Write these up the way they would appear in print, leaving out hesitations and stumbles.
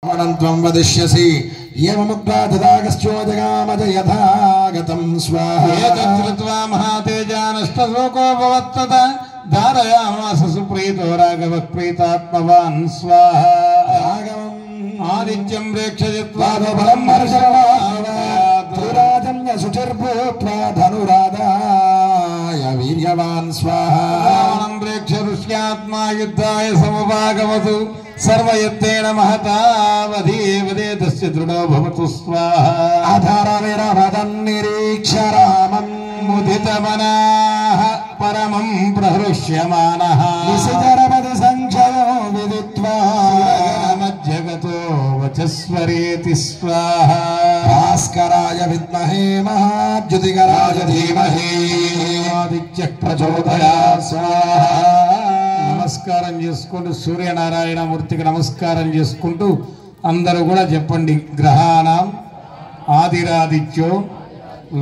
त्वं वदिष्यसि एवमुक्त्वा तदागश्चोदगामज यथागतं स्वाहा एतच्छ्रुत्वा महातेजानष्टशोको भवत्तत धारयामास सुप्रीतो राघवः प्रीतात्मवान् स्वाहा राघवम् आदित्यं प्रेक्षयित्वा बलं हर्षराजन्य सुचिर्भूत्वा धनुराधाय वीर्यवान् स्वाहा रावणं प्रेक्ष्य ऋष्यात्मा युद्धाय समुपागमतु सर्वयत्तेन महतावधीवदे तस्य दृढो भवतु स्वाहा अधरविरभदन्निरीक्ष्य रामम् मुदितमनाः परमं प्रहृष्यमानः निशितरपदि संशयो विदित्वा मज्जगतो वचस्वरेति स्वाहा भास्कराय विद्महे महाद्युतिकराय धीमहि ఆదిత్య ప్రచోదయాత్ స్వాహా. నమస్కారం చేసుకుంటూ సూర్యనారాయణ మూర్తికి నమస్కారం చేసుకుంటూ అందరూ కూడా చెప్పండి. గ్రహాణం ఆదిరాదిత్యో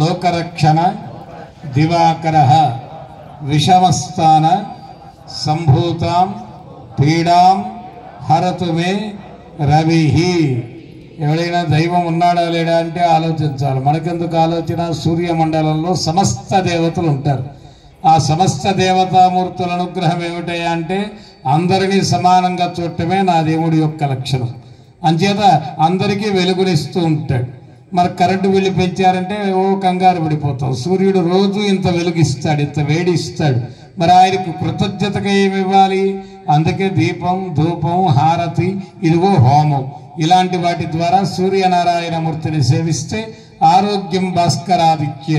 లోకరక్షణ దివాకర విషమస్థాన సంభూతాం పీడాం హరతు మే రవి. ఎవడైనా దైవం ఉన్నాడా లేడా అంటే ఆలోచించాలి. మనకెందుకు ఆలోచన? సూర్యమండలంలో సమస్త దేవతలు ఉంటారు. ఆ సమస్త దేవతామూర్తుల అనుగ్రహం ఏమిటయా అంటే అందరినీ సమానంగా చూడటమే నా దేవుడి యొక్క లక్షణం. అంచేత అందరికీ వెలుగునిస్తూ ఉంటాడు. మరి కరెంటు బిల్లు పెంచారంటే కంగారు పడిపోతాం. సూర్యుడు రోజు ఇంత వెలుగిస్తాడు, ఇంత వేడి ఇస్తాడు. మరి ఆయనకు కృతజ్ఞతగా ఏమి ఇవ్వాలి? అందుకే దీపం, ధూపం, హారతి, ఇదిగో హోమం, ఇలాంటి వాటి ద్వారా సూర్యనారాయణ మూర్తిని సేవిస్తే ఆరోగ్యం భాస్కరాదిత్య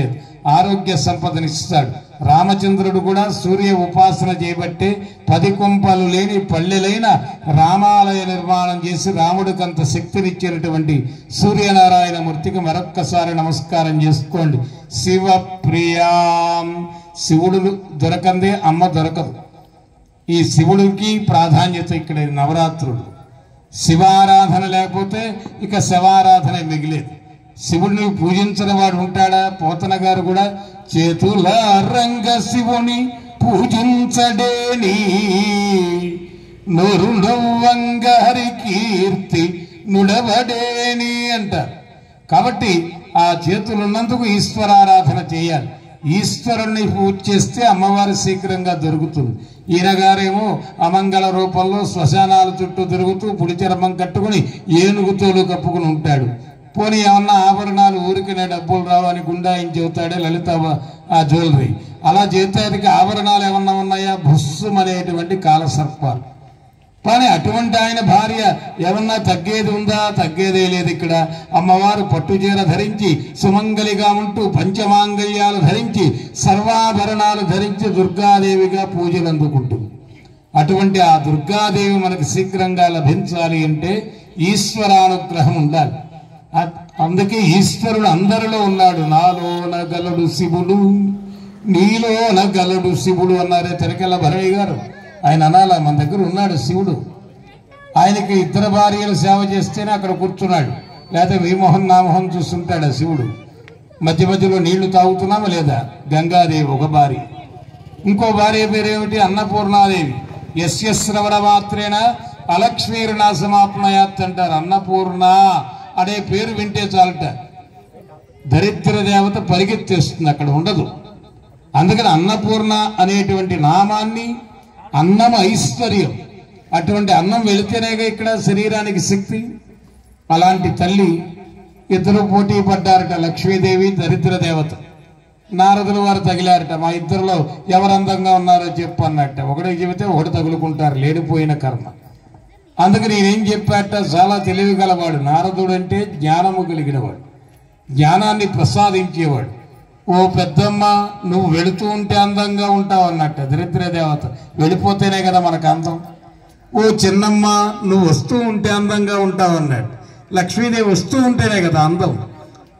ఆరోగ్య సంపదనిస్తాడు. రామచంద్రుడు కూడా సూర్య ఉపాసన చేయబట్టే 10 కొంపలు లేని పల్లెలైన రామాలయ నిర్మాణం చేసి రాముడికంత శక్తినిచ్చినటువంటి సూర్యనారాయణ మూర్తికి మరొక్కసారి నమస్కారం చేసుకోండి. శివప్రియాం. శివుడు దొరకందే అమ్మ దొరకదు. ఈ శివుడికి ప్రాధాన్యత ఇక్కడ నవరాత్రులు. శివారాధన లేకపోతే ఇక శవారాధన మిగిలేదు. శివుడిని పూజించిన వాడు ఉంటాడా? పోతన గారు కూడా చేతుల రంగ శివుని పూజించడేని నోరు నవ్వంగ హరి కీర్తి నుడవడేని అంటారు. కాబట్టి ఆ చేతులున్నందుకు ఈశ్వరారాధన చేయాలి. ఈశ్వరుణ్ణి పూజ చేస్తే అమ్మవారి శీఘ్రంగా దొరుకుతుంది. ఈయన గారేమో అమంగళ రూపంలో శ్మశానాల చుట్టూ తిరుగుతూ పుడి చర్మం కట్టుకుని ఏనుగుతోలు కప్పుకుని ఉంటాడు. పోనీ ఏమన్నా ఆభరణాలు ఊరికినే డబ్బులు రావని గుండాయిని చెబుతాడే లలిత ఆ జ్యువెలరీ. అలా చేతానికి ఆభరణాలు ఏమన్నా ఉన్నాయా? భుస్సుమనేటువంటి కాలసర్పాలు. కానీ అటువంటి ఆయన భార్య ఏమన్నా తగ్గేది ఉందా? తగ్గేదే లేదు. ఇక్కడ అమ్మవారు పట్టుచీర ధరించి సుమంగలిగా ఉంటూ పంచమాంగళ్యాలు ధరించి సర్వాభరణాలు ధరించి దుర్గాదేవిగా పూజలు అందుకుంటుంది. అటువంటి ఆ దుర్గాదేవి మనకు శీఘ్రంగా లభించాలి అంటే ఈశ్వరానుగ్రహం ఉండాలి. అందుకే ఈశ్వరుడు అందరిలో ఉన్నాడు. నాలోన గలడు శివుడు, నీలోన గలడు శివుడు అన్నారే తెరకెళ్ళ భరణి గారు. ఆయన అనాలా, మన దగ్గర ఉన్నాడు శివుడు. ఆయనకి 2 భార్యలు సేవ చేస్తేనే అక్కడ కూర్చున్నాడు. లేకపోతే విమోహన్ నామోహన్ చూస్తుంటాడు శివుడు. మధ్య మధ్యలో నీళ్లు తాగుతున్నామా లేదా? గంగాదేవి ఒక భార్య. ఇంకో భార్య పేరేమిటి? అన్నపూర్ణాదేవి. యస్య శ్రవణ మాత్రేణ అలక్ష్మీర్నాశమాప్నయాత్ అంటారు. అన్నపూర్ణ అనే పేరు వింటే చాలట దరిద్ర దేవత పరిగెత్తేస్తుంది, అక్కడ ఉండదు. అందుకని అన్నపూర్ణ అనేటువంటి నామాన్ని, అన్నం ఐశ్వర్యం, అటువంటి అన్నం వెళితేనేగా ఇక్కడ శరీరానికి శక్తి. అలాంటి తల్లి ఇద్దరు పోటీ పడ్డారట, లక్ష్మీదేవి దరిద్ర దేవత. నారదుల వారు తగిలారట, మా ఇద్దరిలో ఎవరు అందంగా ఉన్నారో చెప్పు అన్నట్ట. ఒకటి చెబితే ఒకటి తగులుకుంటారు, లేనిపోయిన కర్మ. అందుకని నేనేం చెప్పాట, చాలా తెలివి గలవాడు నారదుడు అంటే జ్ఞానము కలిగినవాడు, జ్ఞానాన్ని ప్రసాదించేవాడు. ఓ పెద్దమ్మ, నువ్వు వెళుతూ ఉంటే అందంగా ఉంటావు అన్నట్ట దరిద్ర దేవత. వెళ్ళిపోతేనే కదా మనకు అందం. ఓ చిన్నమ్మ, నువ్వు వస్తూ ఉంటే అందంగా ఉంటావు అన్నట్టు లక్ష్మీదేవి వస్తూ ఉంటేనే కదా అందం.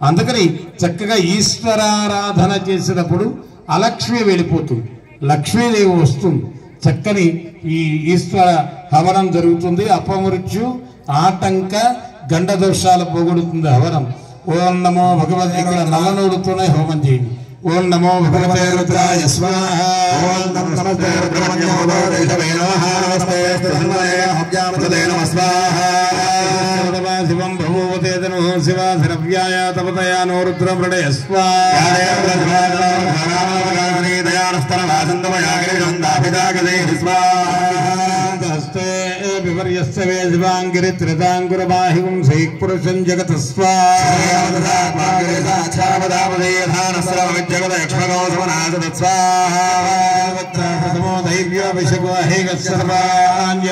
అందుకని చక్కగా ఈశ్వరారాధన చేసినప్పుడు అలక్ష్మి వెళ్ళిపోతుంది, లక్ష్మీదేవి వస్తుంది. చక్కని ఈ ఈశ్వర హవనం జరుగుతుంది. అపమృత్యు, ఆటంక, గండ దోషాలు పోగొడుతుంది హవనం. ఓం నమో భగవతే, ఇక్కడ నల్లనోడుతూనే హోమం చేయండి. ఓం నమో భగవతే రుద్రాయ స్వాహ. ఓం నమస్తే రుద్రమన్యో నమః. శివం భూవతేతను శివాధిరవ్యాయ తపతయా నో రుద్రమృడయస్వా హస్తే వివర్యస్య వే శివాంగిరి త్రితాంగురబాహివం సైక్పురుషం జగతస్వా ధైర్య విషగో హేగ సర్వాణ్య